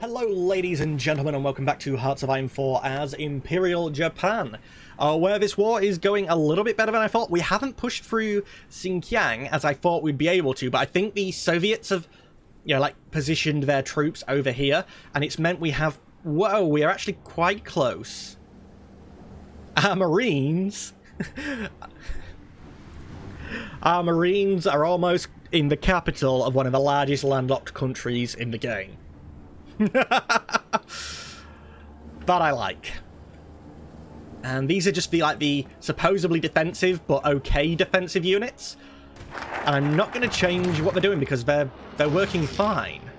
Hello ladies and gentlemen, and welcome back to Hearts of Iron 4 as Imperial Japan, where this war is going a little bit better than I thought. We haven't pushed through Xinjiang as I thought we'd be able to, but I think the Soviets have, positioned their troops over here, and it's meant we have... Whoa, we are actually quite close. Our Marines... Our Marines are almost in the capital of one of the largest landlocked countries in the game. That I like. And these are just the supposedly defensive but okay defensive units. And I'm not going to change what they're doing because they're working fine.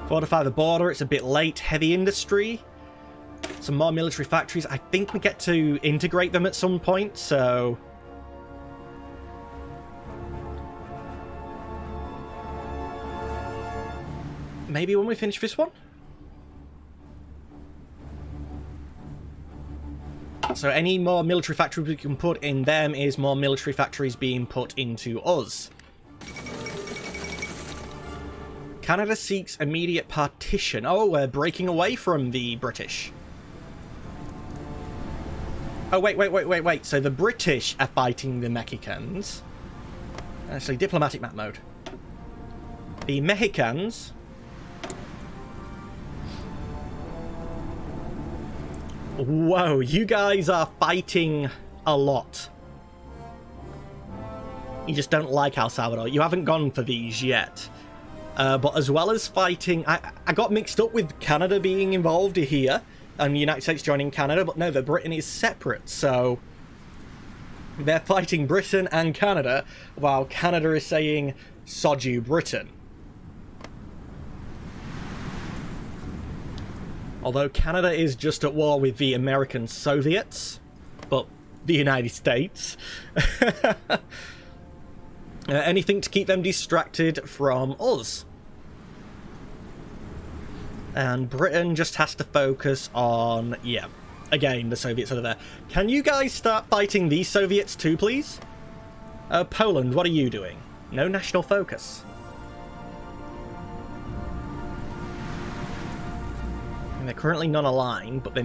Fortify the border, it's a bit late. Heavy industry. Some more military factories. I think we get to integrate them at some point, so... Maybe when we finish this one? So any more military factories we can put in them is more military factories being put into us. Canada seeks immediate partition. Oh, we're breaking away from the British. Oh, wait. So the British are fighting the Mexicans. Actually, diplomatic map mode. The Mexicans... Whoa, you guys are fighting a lot. You just don't like El Salvador. You haven't gone for these yet. But as well as fighting... I got mixed up with Canada being involved here, and the United States joining Canada, but no, the Britain is separate, so... They're fighting Britain and Canada, while Canada is saying, sod you, Britain. Although Canada is just at war with the American Soviets, but the United States. Anything to keep them distracted from us. And Britain just has to focus on, yeah, again, the Soviets over there. Can you guys start fighting these Soviets too, please? Poland, what are you doing? No national focus. And they're currently non-aligned, but they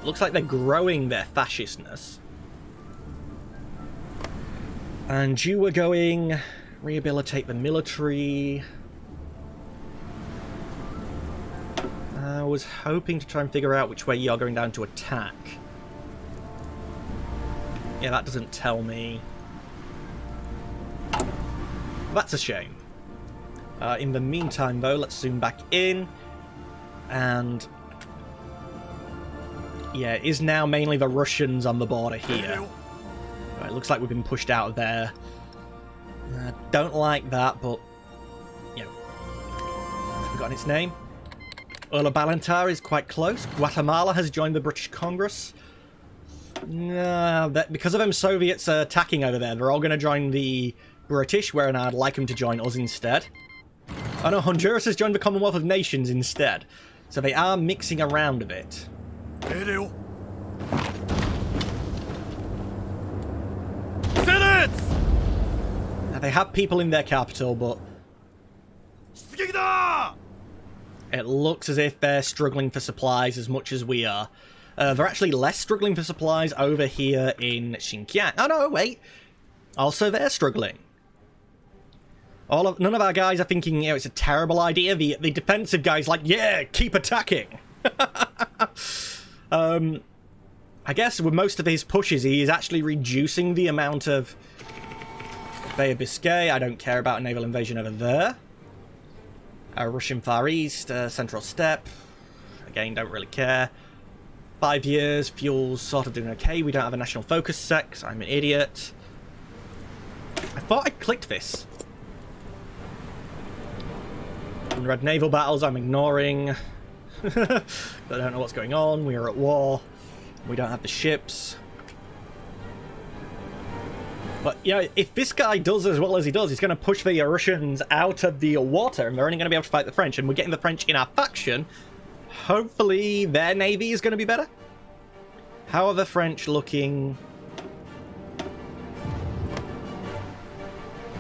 looks like they're growing their fascistness. And you were going... Rehabilitate the military. I was hoping to try and figure out which way you're going down to attack. Yeah, that doesn't tell me. That's a shame. In the meantime, though, let's zoom back in. And... yeah, it is now mainly the Russians on the border here. Right, looks like we've been pushed out of there. Don't like that, but... you know. I've forgotten its name. Ula Balantar is quite close. Guatemala has joined the British Congress. No, because of them Soviets attacking over there, they're all going to join the British, where I'd like them to join us instead. Oh no, Honduras has joined the Commonwealth of Nations instead. So they are mixing around a bit. Now, they have people in their capital, but it looks as if they're struggling for supplies as much as we are. They're actually less struggling for supplies over here in Xinjiang. Oh no, wait. Also, they're struggling. None of our guys are thinking, it's a terrible idea. The defensive guys like, yeah, keep attacking. I guess with most of his pushes, he is actually reducing the amount of Bay of Biscay. I don't care about a naval invasion over there. Russian Far East, Central Steppe. Again, don't really care. 5 years, fuel's sort of doing okay. We don't have a national focus sec. I'm an idiot. I thought I clicked this. Red naval battles, I'm ignoring. I don't know what's going on. We are at war. We don't have the ships. But, if this guy does as well as he does, he's going to push the Russians out of the water, and they're only going to be able to fight the French, and we're getting the French in our faction. Hopefully their navy is going to be better. How are the French looking?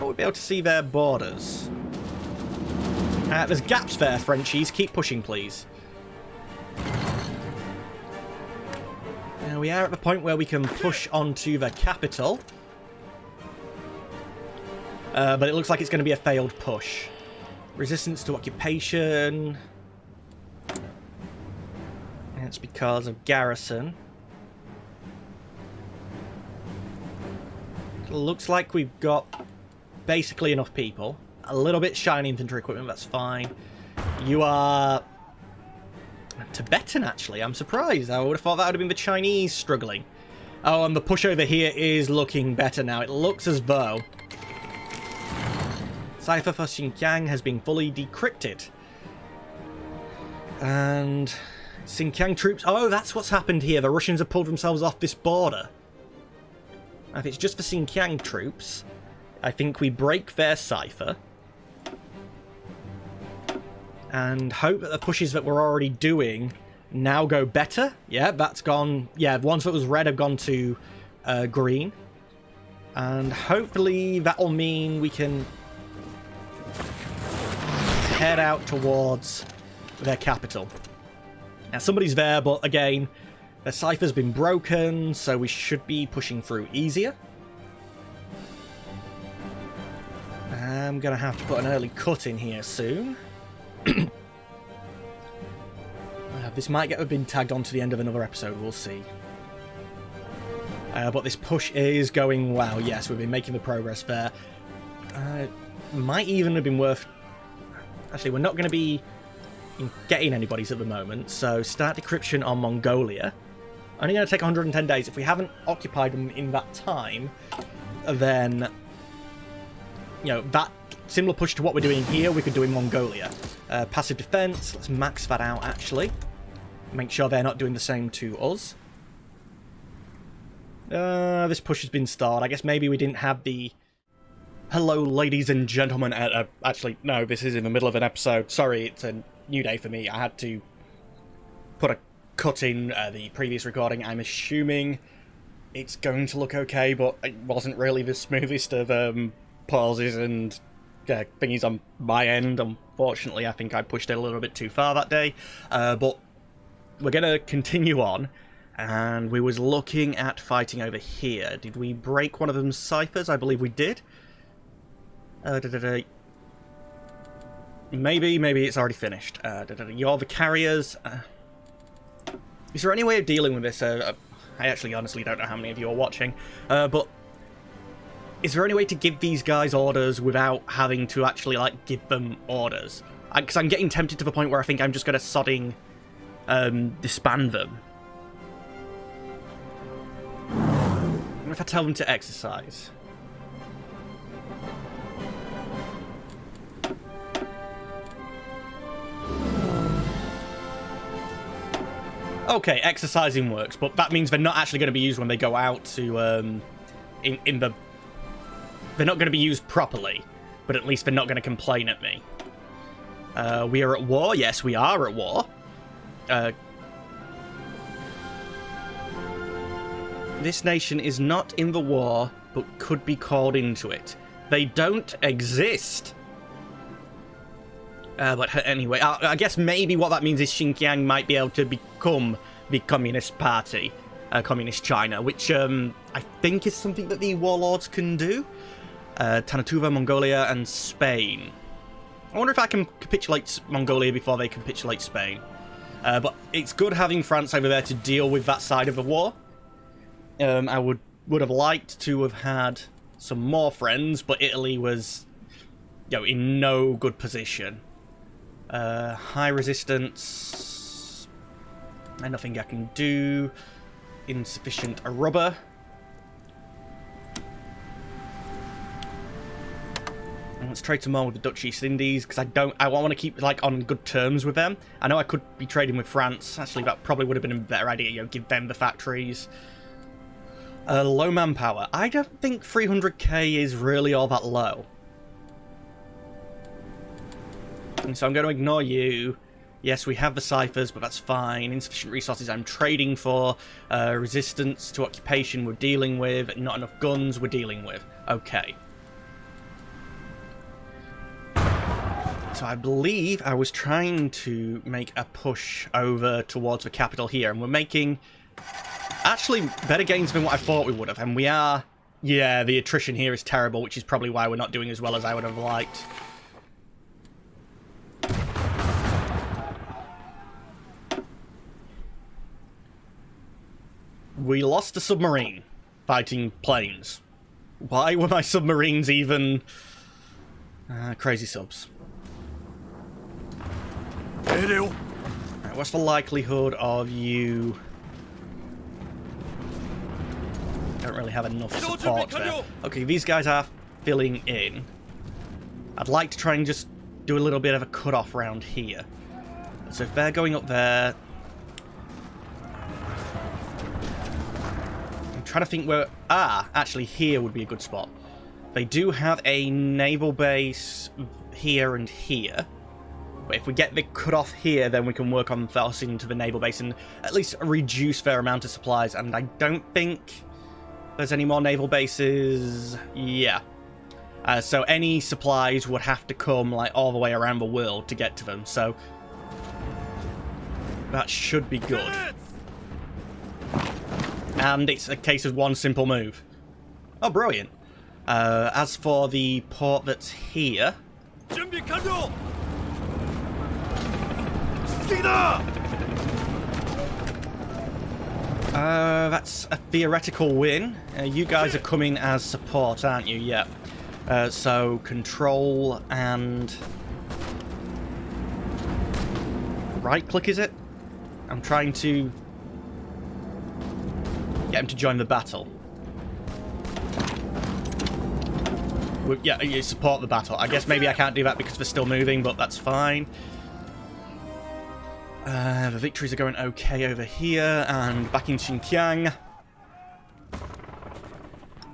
Will we be able to see their borders? There's gaps there, Frenchies. Keep pushing, please. Now we are at the point where we can push onto the capital. But it looks like it's going to be a failed push. Resistance to occupation. That's because of garrison. It looks like we've got basically enough people. A little bit shiny infantry equipment, that's fine. You are Tibetan, actually. I'm surprised. I would have thought that would have been the Chinese struggling. Oh, and the push over here is looking better now. It looks as though cipher for Xinjiang has been fully decrypted. And Xinjiang troops... Oh, that's what's happened here. The Russians have pulled themselves off this border. If it's just for Xinjiang troops, I think we break their cipher. And hope that the pushes that we're already doing now go better. Yeah, that's gone... Yeah, the ones that was red have gone to green. And hopefully that'll mean we can head out towards their capital. Now, somebody's there, but again, their cipher's been broken, so we should be pushing through easier. I'm going to have to put an early cut in here soon. This might have been tagged on to the end of another episode, we'll see. But this push is going well. Yes, we've been making the progress there. Might even have been worth... Actually, we're not going to be getting anybody's at the moment, so start decryption on Mongolia. Only going to take 110 days. If we haven't occupied them in that time, then, you know, that similar push to what we're doing here, we could do in Mongolia. Passive defense, let's max that out, actually. Make sure they're not doing the same to us. This push has been stalled. I guess maybe we didn't have the... Hello, ladies and gentlemen. Actually, no, this is in the middle of an episode. Sorry, it's a new day for me. I had to put a cut in the previous recording. I'm assuming it's going to look okay, but it wasn't really the smoothest of pauses and thingies on my end. Unfortunately, I think I pushed it a little bit too far that day. But we're going to continue on. And we was looking at fighting over here. Did we break one of them's ciphers? I believe we did. Maybe it's already finished. You're the carriers. Is there any way of dealing with this? I actually honestly don't know how many of you are watching. But is there any way to give these guys orders without having to actually, like, give them orders? Because I'm getting tempted to the point where I think I'm just going to sodding disband them. What if I tell them to exercise? Okay, exercising works, but that means they're not actually going to be used when they go out to, they're not going to be used properly, but at least they're not going to complain at me. We are at war? Yes, we are at war. This nation is not in the war, but could be called into it. They don't exist. But anyway, I guess maybe what that means is Xinjiang might be able to become the Communist Party, Communist China, which I think is something that the warlords can do. Tanatuva, Mongolia, and Spain. I wonder if I can capitulate Mongolia before they capitulate Spain. But it's good having France over there to deal with that side of the war. I would have liked to have had some more friends, but Italy was, you know, in no good position. High resistance. Nothing I can do. Insufficient rubber. And let's trade some more with the Dutch East Indies, because I want to keep, like, on good terms with them. I know I could be trading with France. Actually, that probably would have been a better idea, you know, give them the factories. Low manpower. I don't think 300k is really all that low. And so I'm going to ignore you. Yes, we have the ciphers, but that's fine. Insufficient resources I'm trading for. Resistance to occupation we're dealing with. Not enough guns we're dealing with. Okay. So I believe I was trying to make a push over towards the capital here, and we're making actually better gains than what I thought we would have, and we are... Yeah, the attrition here is terrible, which is probably why we're not doing as well as I would have liked. We lost a submarine fighting planes. Why were my submarines even... crazy subs. Right, what's the likelihood of you... Don't really have enough support there. Okay, these guys are filling in. I'd like to try and just do a little bit of a cut-off round here. So if they're going up there... I'm trying to think where... actually here would be a good spot. They do have a naval base here and here. But if we get the cut-off here, then we can work on forcing into the naval base and at least reduce their amount of supplies. And I don't think there's any more naval bases. Yeah. So any supplies would have to come like all the way around the world to get to them. So that should be good. And it's a case of one simple move. Oh, brilliant. As for the port that's here... that's a theoretical win. You guys are coming as support, aren't you? Yeah. So, control and... right-click, is it? I'm trying to... get him to join the battle. Yeah, you support the battle. I guess maybe I can't do that because they're still moving, but that's fine. The victories are going okay over here, and back in Xinjiang.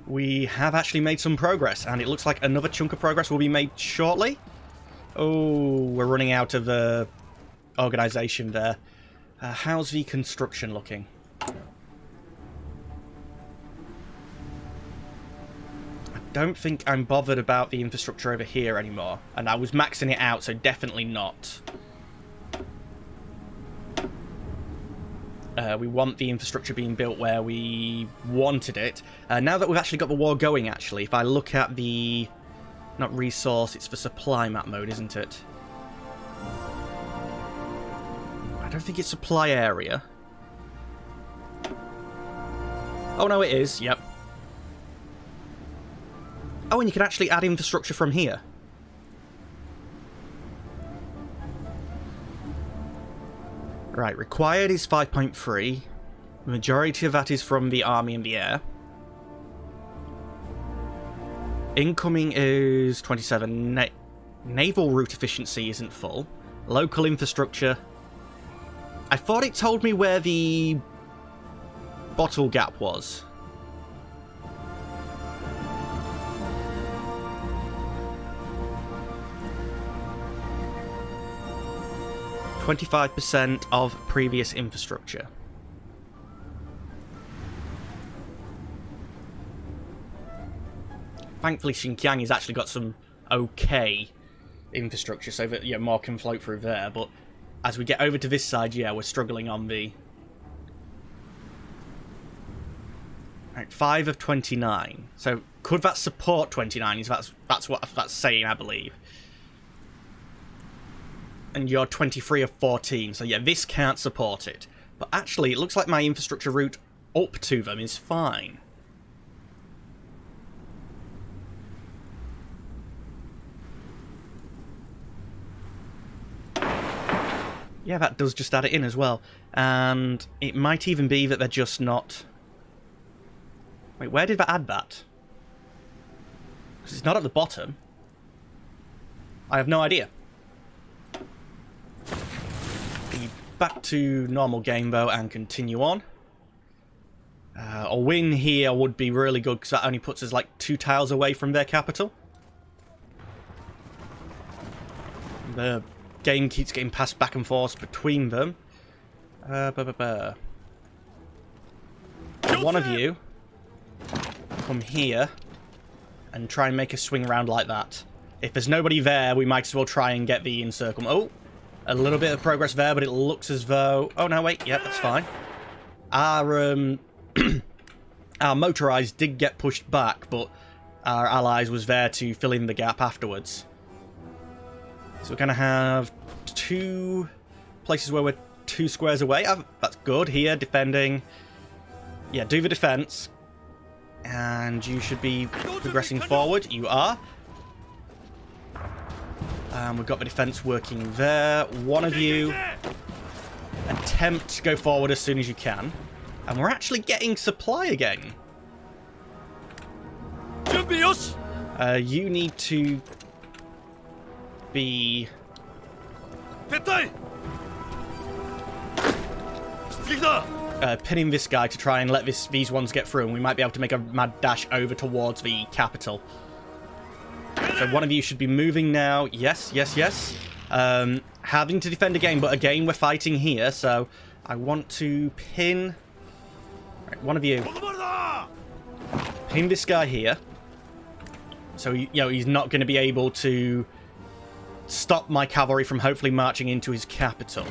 We have actually made some progress, and it looks like another chunk of progress will be made shortly. Oh, we're running out of the organisation there. How's the construction looking? Don't think I'm bothered about the infrastructure over here anymore. And I was maxing it out, so definitely not. We want the infrastructure being built where we wanted it. Now that we've actually got the war going, actually, if I look at the... not resource, it's the supply map mode, isn't it? I don't think it's supply area. Oh, no, it is. Yep. Oh, and you can actually add infrastructure from here. Right, required is 5.3. The majority of that is from the army and the air. Incoming is 27. Naval route efficiency isn't full. Local infrastructure. I thought it told me where the bottle gap was. %25 of previous infrastructure. Thankfully, Xinjiang has actually got some okay infrastructure, so that, yeah, more can float through there. But as we get over to this side, yeah, we're struggling on the... Right, 5 of 29. So could that support 29? That's what that's saying, I believe. And you're 23 of 14, so yeah, this can't support it. But actually, it looks like my infrastructure route up to them is fine. Yeah, that does just add it in as well. And it might even be that they're just not... Wait, where did that add that? Because it's not at the bottom. I have no idea. Back to normal game though and continue on. A win here would be really good because that only puts us like 2 tiles away from their capital. The game keeps getting passed back and forth between them. One of you come here and try and make a swing round like that. if there's nobody there, we might as well try and get the encirclement. Oh, a little bit of progress there, but it looks as though... Oh, no, wait. Yep, that's fine. Our, our motorized did get pushed back, but our allies was there to fill in the gap afterwards. So we're going to have 2 places where we're 2 squares away. That's good. Here, defending. Yeah, do the defense. And you should be progressing forward. You are. We've got the defense working there. One of you attempt to go forward as soon as you can. And we're actually getting supply again. You need to be... pinning this guy to try and let these ones get through, and we might be able to make a mad dash over towards the capital. So one of you should be moving now. Yes, yes, yes. Having to defend again, but again we're fighting here, so I want to pin... Right, one of you. Pin this guy here. So, you know, he's not going to be able to stop my cavalry from hopefully marching into his capital.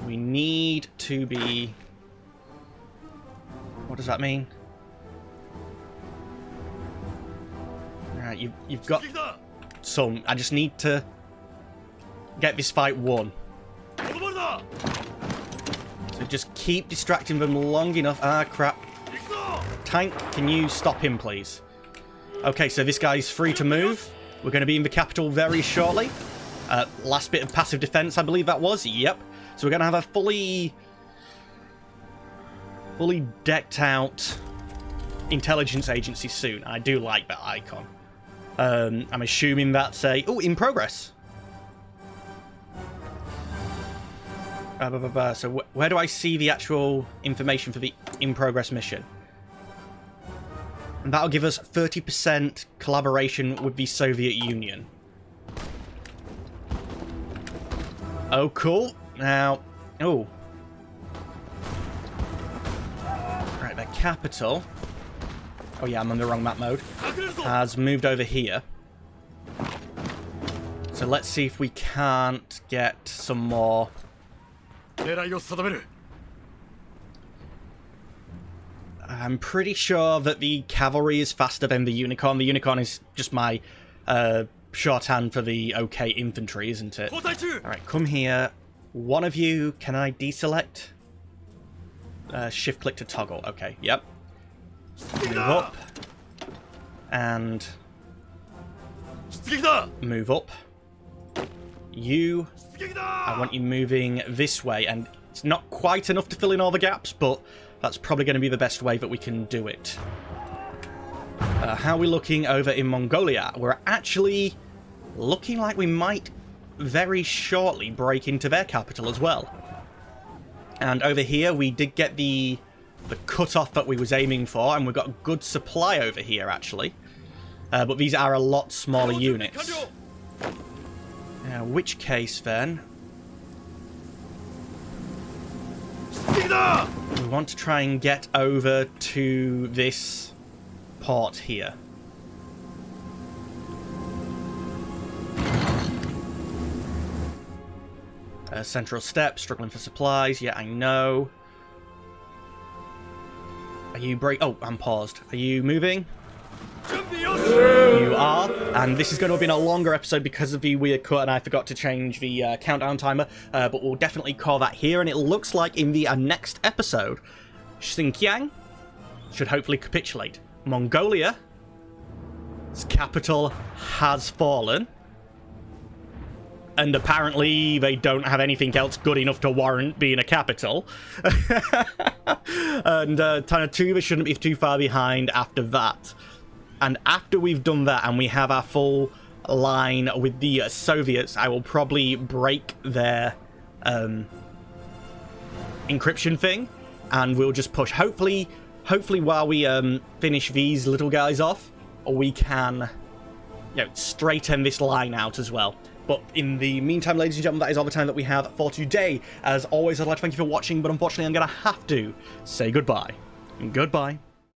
We need to be... What does that mean? Alright, you've got some. I just need to get this fight won. So just keep distracting them long enough. Ah, crap. Tank, can you stop him, please? Okay, so this guy's free to move. We're going to be in the capital very shortly. Last bit of passive defense, I believe that was. Yep. So we're going to have a fully decked out intelligence agency soon. I do like that icon. I'm assuming that's a... Oh, in progress. So where do I see the actual information for the in progress mission? And that'll give us 30% collaboration with the Soviet Union. Oh, cool. Now, oh. Right, the capital. Oh yeah, I'm on the wrong map mode. Has moved over here. So let's see if we can't get some more. I'm pretty sure that the cavalry is faster than the unicorn. The unicorn is just my shorthand for the okay infantry, isn't it? Alright, come here. One of you, can I deselect? Shift click to toggle. Okay, yep. Move up. And move up. You, I want you moving this way, and it's not quite enough to fill in all the gaps, but that's probably going to be the best way that we can do it. How are we looking over in Mongolia? We're actually looking like we might very shortly break into their capital as well. And over here, we did get the cut-off that we was aiming for, and we've got good supply over here, actually. But these are a lot smaller units. In which case, then... we want to try and get over to this port here. Central step, struggling for supplies. Yeah, I know. Are you Oh, I'm paused. Are you moving? You are. And this is going to have been a longer episode because of the weird cut, and I forgot to change the countdown timer. But we'll definitely call that here. And it looks like in the next episode, Xinjiang should hopefully capitulate. Mongolia's capital has fallen. And apparently they don't have anything else good enough to warrant being a capital. And Tanatuva shouldn't be too far behind after that. And after we've done that and we have our full line with the Soviets, I will probably break their encryption thing. And we'll just push. Hopefully while we finish these little guys off, we can straighten this line out as well. But in the meantime, ladies and gentlemen, that is all the time that we have for today. As always, I'd like to thank you for watching, but unfortunately I'm going to have to say goodbye. Goodbye.